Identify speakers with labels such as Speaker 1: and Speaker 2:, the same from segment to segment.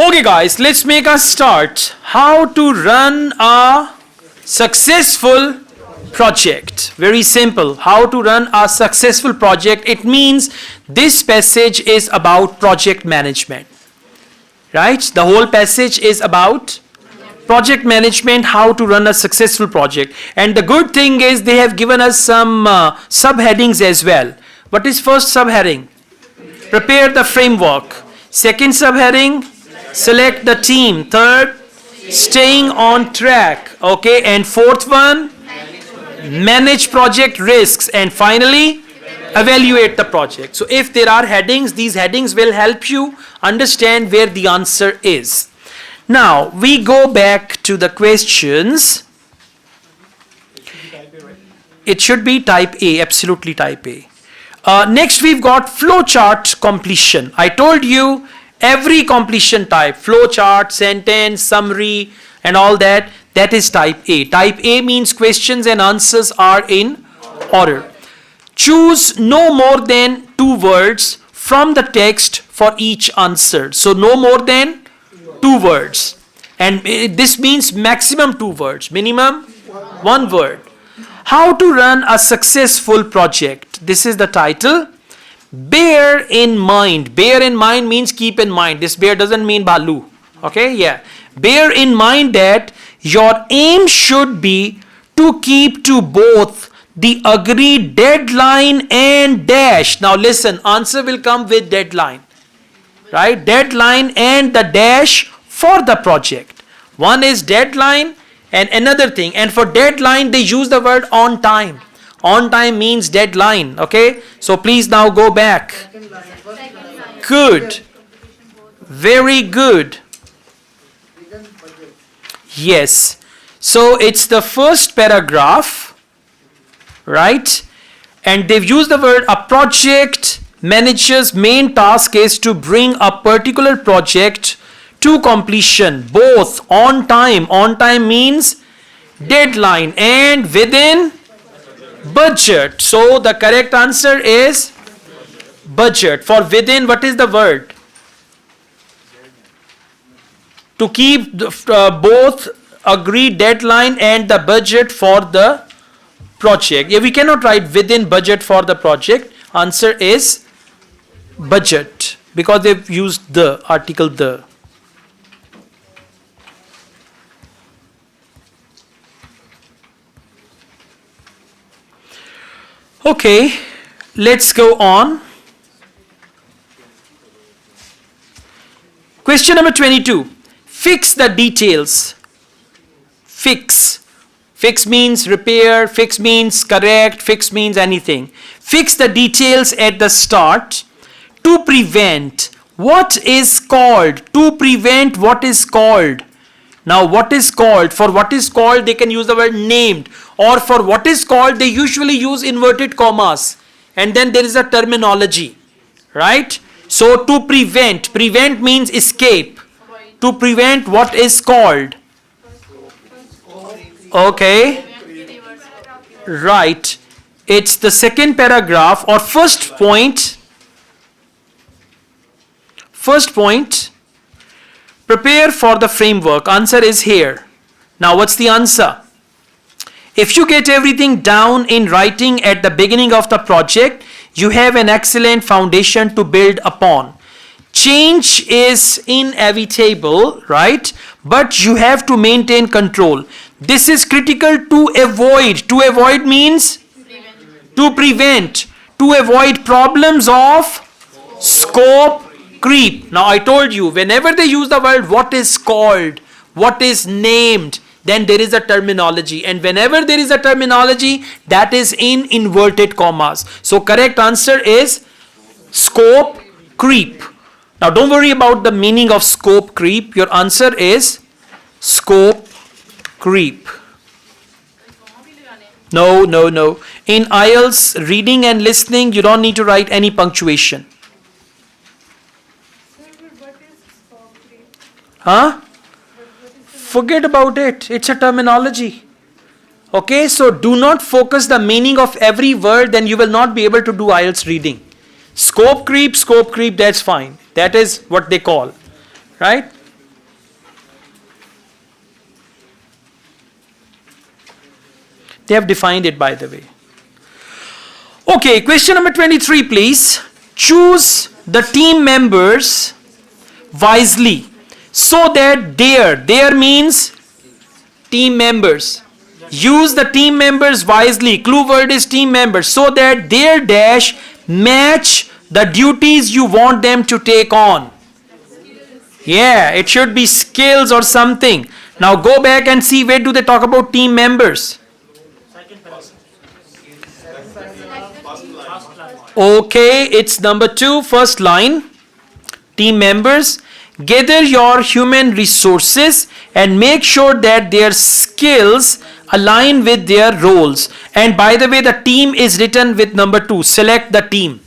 Speaker 1: Okay guys, let's make a start. How to run a successful project. Very simple. How to run a successful project. It means this passage is about project management. Right? The whole passage is about project management, how to run a successful project. And the good thing is they have given us some subheadings as well. What is first subheading? Prepare the framework. Second subheading, select the team. Third, staying on track. Okay, and fourth one, manage project risks. And finally, evaluate the project. So if there are headings, these headings will help you understand where the answer is. Now we go back to the questions. It should be type A, absolutely type A. Next we've got flowchart completion. I told you every completion type, flowchart, sentence, summary and all that, that is type A. Type A means questions and answers are in order. Choose no more than 2 words from the text for each answer. So no more than 2 words. And this means maximum 2 words, minimum 1 word. How to run a successful project. This is the title. Bear in mind. Bear in mind means keep in mind. This bear doesn't mean balu. Okay, yeah. Bear in mind that your aim should be to keep to both the agreed deadline and dash. Now listen, answer will come with deadline. Right? Deadline and the dash for the project. One is deadline and another thing. And for deadline, they use the word on time. On time means deadline. Okay? So please now go back. Good. Very good. Yes. So it's the first paragraph. Right? And they've used the word a project manager's main task is to bring a particular project to completion, both on time. On time means deadline and within budget. So the correct answer is budget. For within, what is the word? To keep both agreed deadline and the budget for the project. Yeah, we cannot write within budget for the project. Answer is budget because they've used the article the. Okay, let's go on. Question number 22. Fix the details. Fix. Fix means repair, fix means correct, fix means anything. Fix the details at the start to prevent what is called. To prevent what is called. Now what is called? For what is called they can use the word named. Or for what is called they usually use inverted commas. And then there is a terminology. Right? So to prevent. Prevent means escape. To prevent what is called. Okay. Right. It's the second paragraph or first point. First point. Prepare for the framework. Answer is here. Now what's the answer? If you get everything down in writing at the beginning of the project, you have an excellent foundation to build upon. Change is inevitable, right? But you have to maintain control. This is critical to avoid. To avoid means? To prevent. To avoid problems of scope creep. Now I told you, whenever they use the word what is called, what is named, then there is a terminology. And whenever there is a terminology, that is in inverted commas. So correct answer is scope creep. Now don't worry about the meaning of scope creep. Your answer is scope creep. No, no, no. In IELTS, reading and listening, you don't need to write any punctuation. Huh? Forget about it. It's a terminology. Okay, so do not focus the meaning of every word, then you will not be able to do IELTS reading. Scope creep, that's fine. That is what they call. Right? They have defined it, by the way. Okay, question number 23, please. Choose the team members wisely so that their means team members. Use the team members wisely. Clue word is team members, so that their dash match the duties you want them to take on. Yeah, it should be skills or something. Now go back and see where do they talk about team members. Okay, it's number 2, first line. Team members. Gather your human resources and make sure that their skills align with their roles. And by the way, the team is written with number 2. Select the team.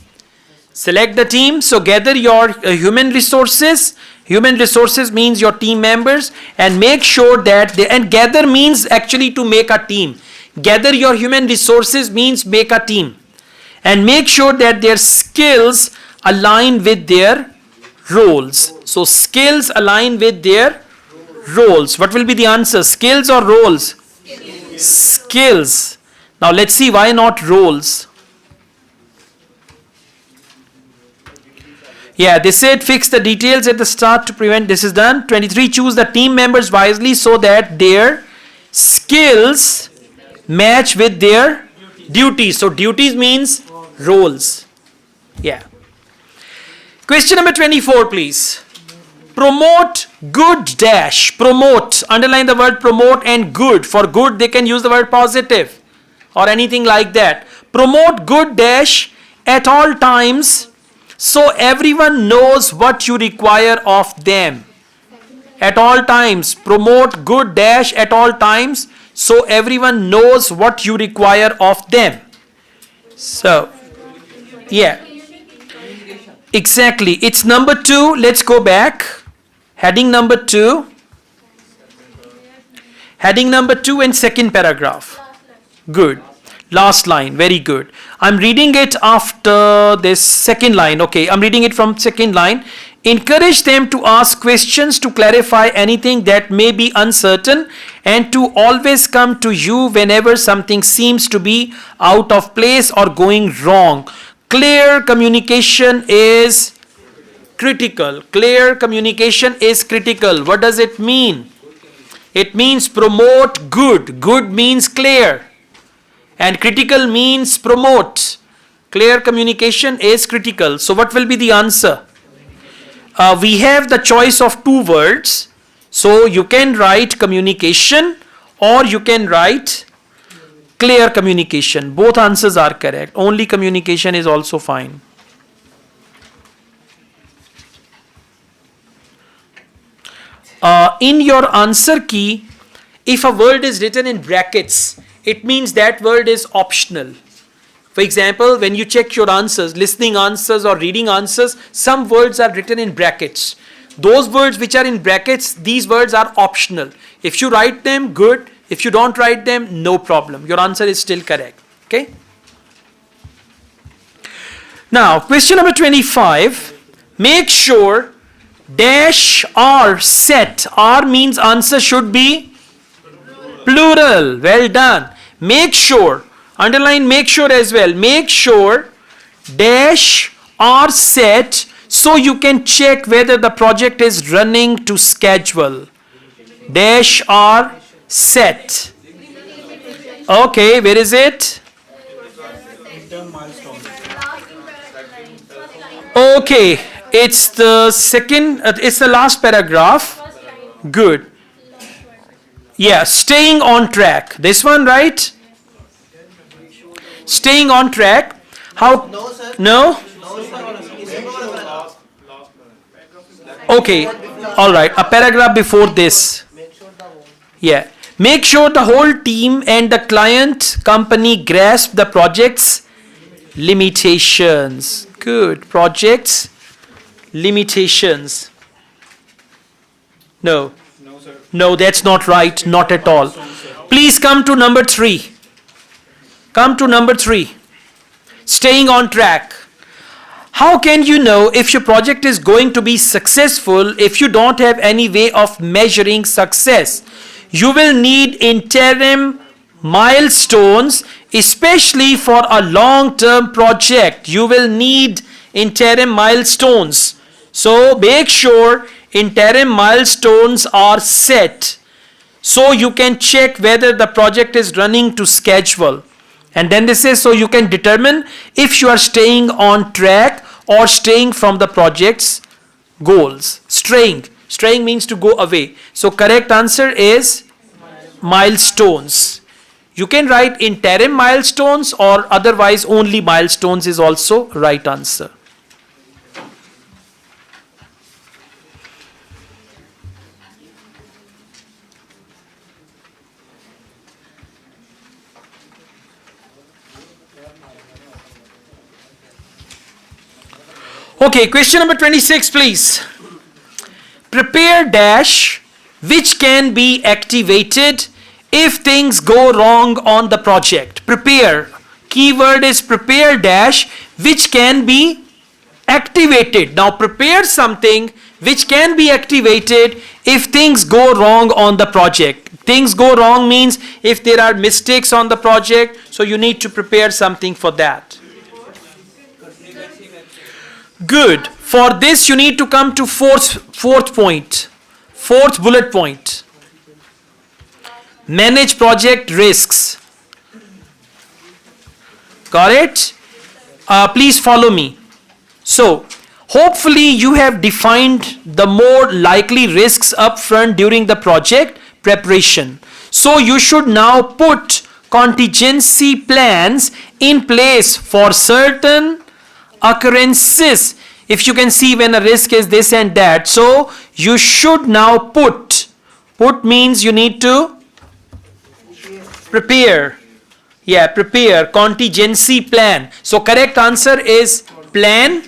Speaker 1: Select the team. So gather your human resources. Human resources means your team members, and make sure that and gather means actually to make a team. Gather your human resources means make a team. And make sure that their skills align with their roles. So skills align with their roles. What will be the answer? Skills or roles? Skills. Now let's see why not roles. Yeah, they said fix the details at the start to prevent. This is done. 23, choose the team members wisely so that their skills match with their duties. So duties means roles. Yeah. Question number 24, please. Promote good dash. Promote. Underline the word promote and good. For good, they can use the word positive or anything like that. Promote good dash at all times so everyone knows what you require of them. At all times. Promote good dash at all times so everyone knows what you require of them. So, yeah. Exactly. It's number 2. Let's go back. Heading number 2. Heading number 2 and second paragraph. Good. Last line. Very good. I'm reading it after this second line. Okay, I'm reading it from second line. Encourage them to ask questions to clarify anything that may be uncertain and to always come to you whenever something seems to be out of place or going wrong. Clear communication is critical. Clear communication is critical. What does it mean? It means promote good. Good means clear. And critical means promote. Clear communication is critical. So what will be the answer? We have the choice of 2 words. So you can write communication or you can write clear communication. Both answers are correct. Only communication is also fine. In your answer key, if a word is written in brackets, it means that word is optional. For example, when you check your answers, listening answers or reading answers, some words are written in brackets. Those words which are in brackets, these words are optional. If you write them, good. If you don't write them, no problem. Your answer is still correct. Okay? Now, question number 25. Make sure dash or set. R means answer should be plural. Well done. Make sure. Underline make sure as well. Make sure dash or set so you can check whether the project is running to schedule. Dash or set. Okay, where is it? Okay, it's the second, it's the last paragraph. Good. Yeah, staying on track. This one, right? Staying on track. How?
Speaker 2: No, sir.
Speaker 1: No? Okay, all right. A paragraph before this. Yeah. Make sure the whole team and the client company grasp the project's limitations. Good. Projects limitations. No.
Speaker 2: No, sir.
Speaker 1: No, that's not right. Not at all. Please come to number 3. Come to number 3. Staying on track. How can you know if your project is going to be successful if you don't have any way of measuring success? You will need interim milestones, especially for a long-term project. You will need interim milestones. So make sure interim milestones are set so you can check whether the project is running to schedule. And then this is so you can determine if you are staying on track or staying from the project's goals. Straying means to go away. So correct answer is milestones. You can write interim milestones or otherwise only milestones is also right answer. Okay, question number 26, please. Prepare dash which can be activated if things go wrong on the project. Prepare. Keyword is prepare dash which can be activated. Now prepare something which can be activated if things go wrong on the project. Things go wrong means if there are mistakes on the project, so you need to prepare something for that. Good. For this you need to come to fourth point. Fourth bullet point. Manage project risks. Got it? Please follow me. So, hopefully you have defined the more likely risks up front during the project preparation. So you should now put contingency plans in place for certain occurrences. If you can see when a risk is this and that, so you should now put means you need to prepare. Yeah, prepare contingency plan. So correct answer is plan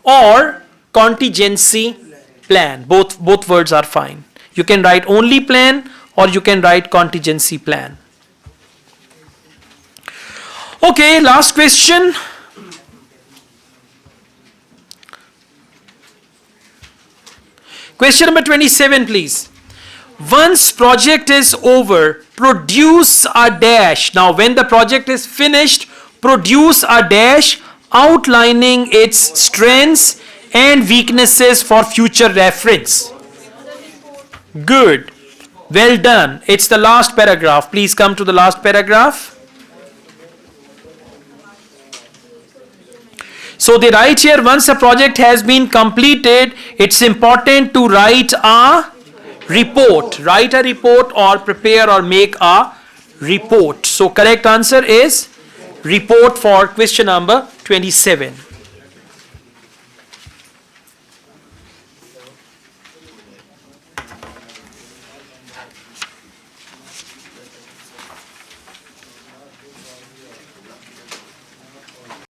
Speaker 1: or contingency plan. Both words are fine. You can write only plan or you can write contingency plan. Okay, last question. Question number 27, please. Once project is over, produce a dash. Now, when the project is finished, produce a dash outlining its strengths and weaknesses for future reference. Good. Well done. It's the last paragraph. Please come to the last paragraph. So they write here, once a project has been completed, it's important to write a report. Write a report or prepare or make a report. So correct answer is report for question number 27.